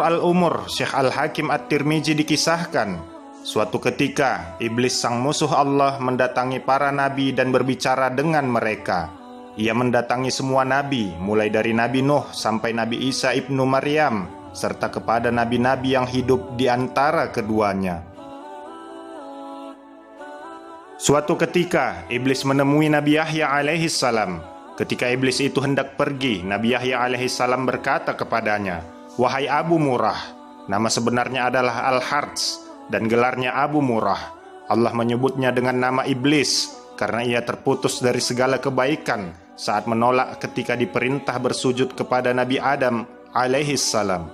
Al-Umur Syekh Al-Hakim At-Tirmizi dikisahkan, suatu ketika iblis sang musuh Allah mendatangi para nabi dan berbicara dengan mereka. Ia mendatangi semua nabi, mulai dari Nabi Nuh sampai Nabi Isa ibnu Maryam, serta kepada nabi-nabi yang hidup di antara keduanya. Suatu ketika iblis menemui Nabi Yahya alaihi salam. Ketika iblis itu hendak pergi, Nabi Yahya alaihi salam berkata kepadanya, "Wahai Abu Murrah," nama sebenarnya adalah Al-Harts dan gelarnya Abu Murrah. Allah menyebutnya dengan nama iblis karena ia terputus dari segala kebaikan saat menolak ketika diperintah bersujud kepada Nabi Adam alaihi salam.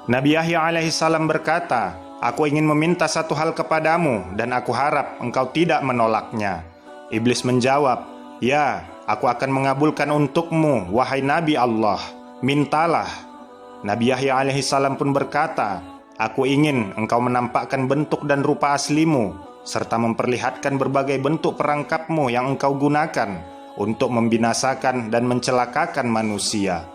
Nabi Yahya alaihi salam berkata, "Aku ingin meminta satu hal kepadamu dan aku harap engkau tidak menolaknya." Iblis menjawab, "Ya, aku akan mengabulkan untukmu, wahai Nabi Allah. Mintalah." Nabi Yahya alaihi salam pun berkata, "Aku ingin engkau menampakkan bentuk dan rupa aslimu, serta memperlihatkan berbagai bentuk perangkapmu yang engkau gunakan untuk membinasakan dan mencelakakan manusia."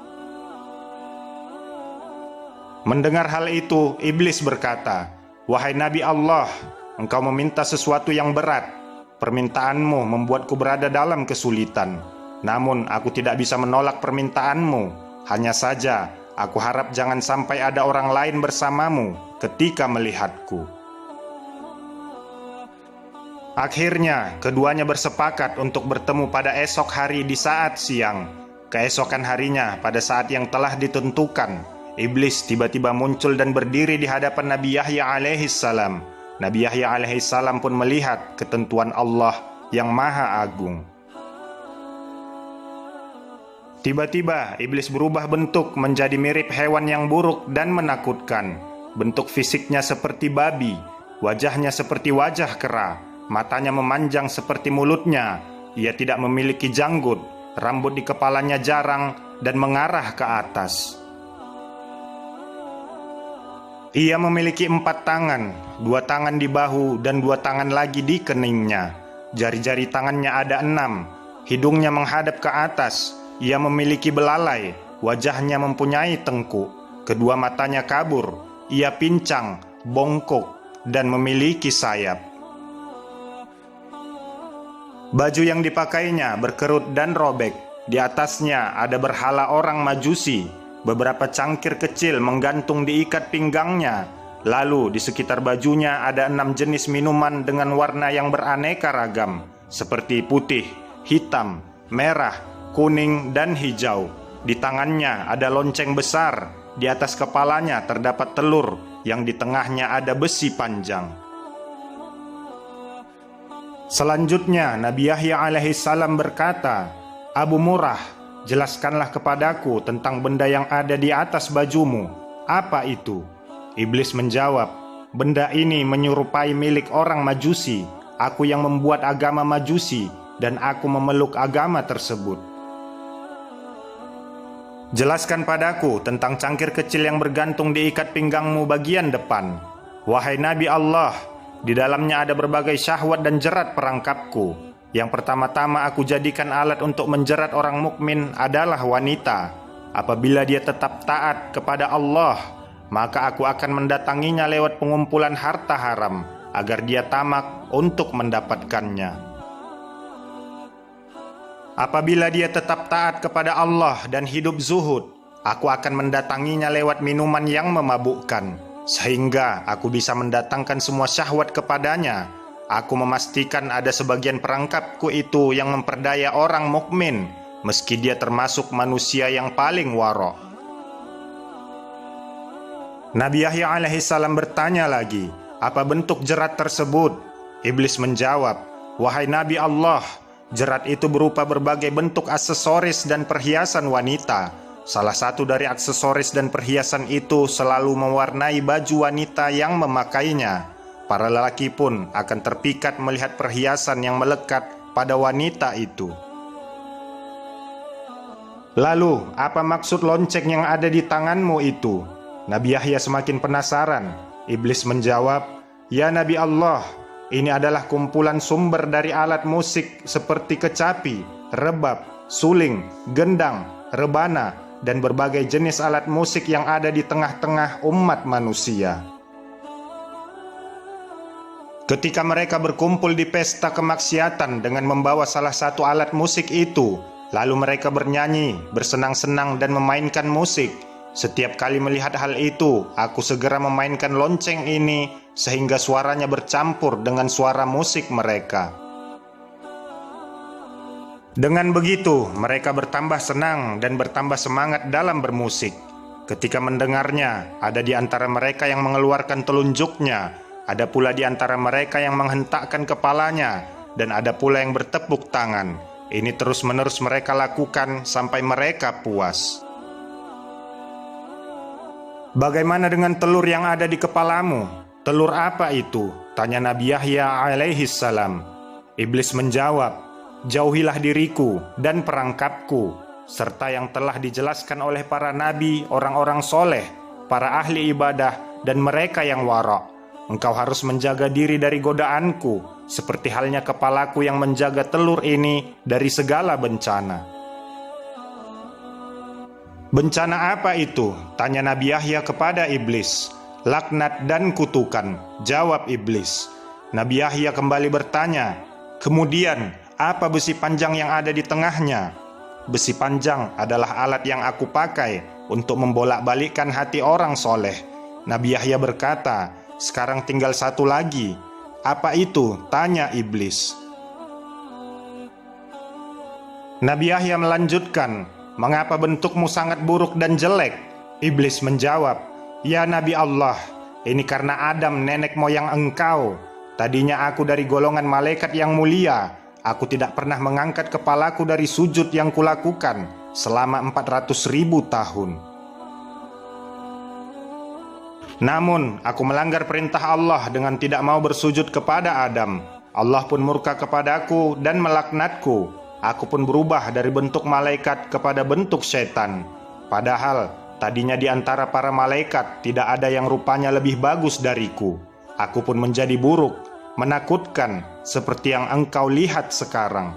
Mendengar hal itu, iblis berkata, "Wahai Nabi Allah, engkau meminta sesuatu yang berat. Permintaanmu membuatku berada dalam kesulitan. Namun aku tidak bisa menolak permintaanmu. Hanya saja aku harap jangan sampai ada orang lain bersamamu ketika melihatku." Akhirnya keduanya bersepakat untuk bertemu pada esok hari di saat siang. Keesokan harinya pada saat yang telah ditentukan, iblis tiba-tiba muncul dan berdiri di hadapan Nabi Yahya alaihi salam. Nabi Yahya alaihi salam pun melihat ketentuan Allah yang Maha Agung. Tiba-tiba iblis berubah bentuk menjadi mirip hewan yang buruk dan menakutkan. Bentuk fisiknya seperti babi, wajahnya seperti wajah kera, matanya memanjang seperti mulutnya. Ia tidak memiliki janggut, rambut di kepalanya jarang dan mengarah ke atas. Ia memiliki 4 tangan, 2 tangan di bahu dan 2 tangan lagi di keningnya. Jari-jari tangannya ada 6, hidungnya menghadap ke atas. Ia memiliki belalai, wajahnya mempunyai tengkuk, kedua matanya kabur. Ia pincang, bongkok, dan memiliki sayap. Baju yang dipakainya berkerut dan robek. Di atasnya ada berhala orang Majusi. Beberapa cangkir kecil menggantung di ikat pinggangnya. Lalu di sekitar bajunya ada 6 jenis minuman dengan warna yang beraneka ragam, seperti putih, hitam, merah, kuning, dan hijau. Di tangannya ada lonceng besar. Di atas kepalanya terdapat telur, yang di tengahnya ada besi panjang. Selanjutnya Nabi Yahya alaihi salam berkata, "Abu Murrah, jelaskanlah kepadaku tentang benda yang ada di atas bajumu. Apa itu?" Iblis menjawab, "Benda ini menyerupai milik orang Majusi. Aku yang membuat agama Majusi dan aku memeluk agama tersebut." "Jelaskan padaku tentang cangkir kecil yang bergantung di ikat pinggangmu bagian depan." "Wahai Nabi Allah, di dalamnya ada berbagai syahwat dan jerat perangkapku. Yang pertama-tama aku jadikan alat untuk menjerat orang mukmin adalah wanita. Apabila dia tetap taat kepada Allah, maka aku akan mendatanginya lewat pengumpulan harta haram, agar dia tamak untuk mendapatkannya. Apabila dia tetap taat kepada Allah dan hidup zuhud, aku akan mendatanginya lewat minuman yang memabukkan, sehingga aku bisa mendatangkan semua syahwat kepadanya. Aku memastikan ada sebagian perangkapku itu yang memperdaya orang mukmin, meski dia termasuk manusia yang paling warok." Nabi Yahya alaihi salam bertanya lagi, "Apa bentuk jerat tersebut?" Iblis menjawab, "Wahai Nabi Allah, jerat itu berupa berbagai bentuk aksesoris dan perhiasan wanita. Salah satu dari aksesoris dan perhiasan itu selalu mewarnai baju wanita yang memakainya. Para lelaki pun akan terpikat melihat perhiasan yang melekat pada wanita itu." "Lalu, apa maksud lonceng yang ada di tanganmu itu?" Nabi Yahya semakin penasaran. Iblis menjawab, "Ya Nabi Allah, ini adalah kumpulan sumber dari alat musik seperti kecapi, rebab, suling, gendang, rebana, dan berbagai jenis alat musik yang ada di tengah-tengah umat manusia. Ketika mereka berkumpul di pesta kemaksiatan dengan membawa salah satu alat musik itu, lalu mereka bernyanyi, bersenang-senang dan memainkan musik. Setiap kali melihat hal itu, aku segera memainkan lonceng ini sehingga suaranya bercampur dengan suara musik mereka. Dengan begitu, mereka bertambah senang dan bertambah semangat dalam bermusik. Ketika mendengarnya, ada di antara mereka yang mengeluarkan telunjuknya, ada pula di antara mereka yang menghentakkan kepalanya, dan ada pula yang bertepuk tangan. Ini terus-menerus mereka lakukan sampai mereka puas. Bagaimana dengan telur yang ada di kepalamu? Telur apa itu? Tanya Nabi Yahya alaihi salam. Iblis menjawab, jauhilah diriku dan perangkapku, serta yang telah dijelaskan oleh para nabi, orang-orang soleh, para ahli ibadah, dan mereka yang wara'. Engkau harus menjaga diri dari godaanku, seperti halnya kepalaku yang menjaga telur ini dari segala bencana. Bencana apa itu? Tanya Nabi Yahya kepada iblis. Laknat dan kutukan, jawab iblis. Nabi Yahya kembali bertanya, kemudian apa besi panjang yang ada di tengahnya? Besi panjang adalah alat yang aku pakai untuk membolak-balikkan hati orang soleh. Nabi Yahya berkata, sekarang tinggal satu lagi. Apa itu? Tanya iblis. Nabi Yahya melanjutkan, mengapa bentukmu sangat buruk dan jelek? Iblis menjawab, ya Nabi Allah, ini karena Adam nenek moyang engkau. Tadinya aku dari golongan malaikat yang mulia. Aku tidak pernah mengangkat kepalaku dari sujud yang kulakukan selama 400.000 tahun. Namun, aku melanggar perintah Allah dengan tidak mau bersujud kepada Adam. Allah pun murka kepadaku dan melaknatku. Aku pun berubah dari bentuk malaikat kepada bentuk setan. Padahal, tadinya di antara para malaikat tidak ada yang rupanya lebih bagus dariku. Aku pun menjadi buruk, menakutkan, seperti yang engkau lihat sekarang.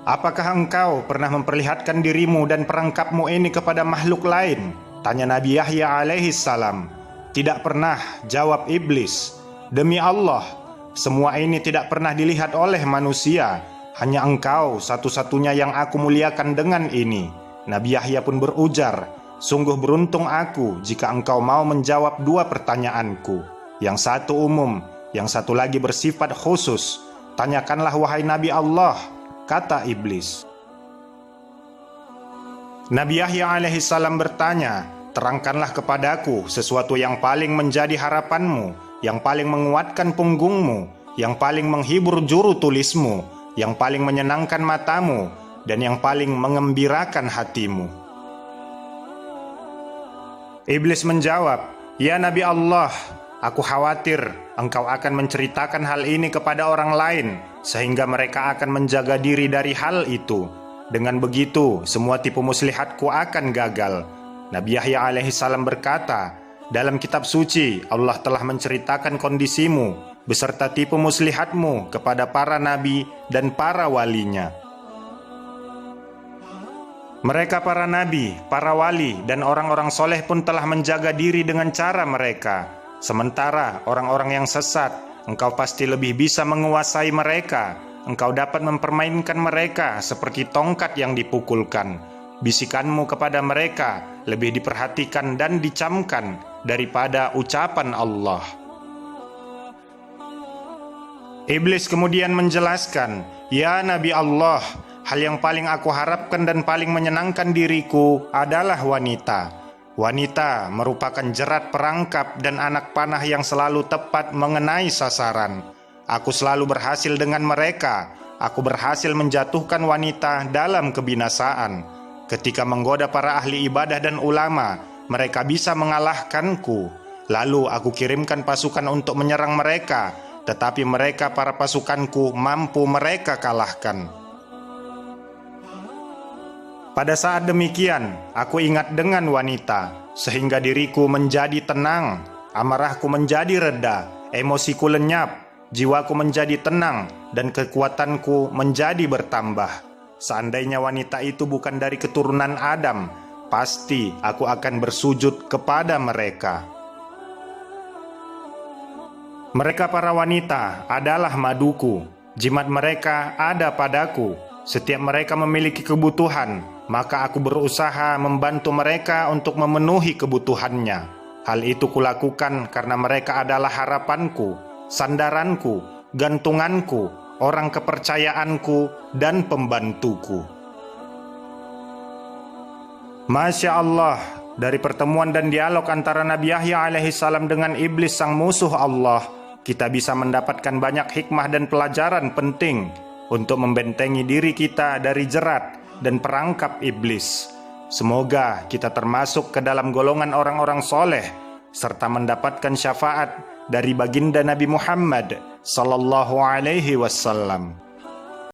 Apakah engkau pernah memperlihatkan dirimu dan perangkapmu ini kepada makhluk lain? Tanya Nabi Yahya alaihi salam. Tidak pernah, jawab iblis. Demi Allah, semua ini tidak pernah dilihat oleh manusia. Hanya engkau satu-satunya yang aku muliakan dengan ini. Nabi Yahya pun berujar, sungguh beruntung aku jika engkau mau menjawab dua pertanyaanku. Yang satu umum, yang satu lagi bersifat khusus. Tanyakanlah wahai Nabi Allah, kata iblis. Nabi Yahya alaihi salam bertanya, terangkanlah kepadaku sesuatu yang paling menjadi harapanmu, yang paling menguatkan punggungmu, yang paling menghibur juru tulismu, yang paling menyenangkan matamu, dan yang paling mengembirakan hatimu. Iblis menjawab, ya Nabi Allah, aku khawatir engkau akan menceritakan hal ini kepada orang lain, sehingga mereka akan menjaga diri dari hal itu. Dengan begitu, semua tipu muslihatku akan gagal. Nabi Yahya alaihi salam berkata, dalam kitab suci, Allah telah menceritakan kondisimu, beserta tipu muslihatmu kepada para nabi dan para walinya. Mereka para nabi, para wali, dan orang-orang soleh pun telah menjaga diri dengan cara mereka. Sementara orang-orang yang sesat, engkau pasti lebih bisa menguasai mereka. Engkau dapat mempermainkan mereka seperti tongkat yang dipukulkan. Bisikanmu kepada mereka lebih diperhatikan dan dicamkan daripada ucapan Allah. Iblis kemudian menjelaskan, ya Nabi Allah, hal yang paling aku harapkan dan paling menyenangkan diriku adalah wanita. Wanita merupakan jerat perangkap dan anak panah yang selalu tepat mengenai sasaran. Aku selalu berhasil dengan mereka. Aku berhasil menjatuhkan wanita dalam kebinasaan. Ketika menggoda para ahli ibadah dan ulama, mereka bisa mengalahkanku. Lalu aku kirimkan pasukan untuk menyerang mereka, tetapi mereka para pasukanku mampu mereka kalahkan. Pada saat demikian, aku ingat dengan wanita, sehingga diriku menjadi tenang, amarahku menjadi reda, emosiku lenyap, jiwaku menjadi tenang, dan kekuatanku menjadi bertambah. seandainya wanita itu bukan dari keturunan Adam, pasti aku akan bersujud kepada mereka. Mereka para wanita adalah maduku, jimat mereka ada padaku. Setiap mereka memiliki kebutuhan, maka aku berusaha membantu mereka untuk memenuhi kebutuhannya. Hal itu kulakukan karena mereka adalah harapanku, sandaranku, gantunganku, orang kepercayaanku, dan pembantuku. Masya Allah, dari pertemuan dan dialog antara Nabi Yahya alaihissalam dengan iblis sang musuh Allah, kita bisa mendapatkan banyak hikmah dan pelajaran penting untuk membentengi diri kita dari jerat dan perangkap iblis. Semoga kita termasuk ke dalam golongan orang-orang soleh, serta mendapatkan syafaat dari baginda Nabi Muhammad sallallahu alaihi wasallam.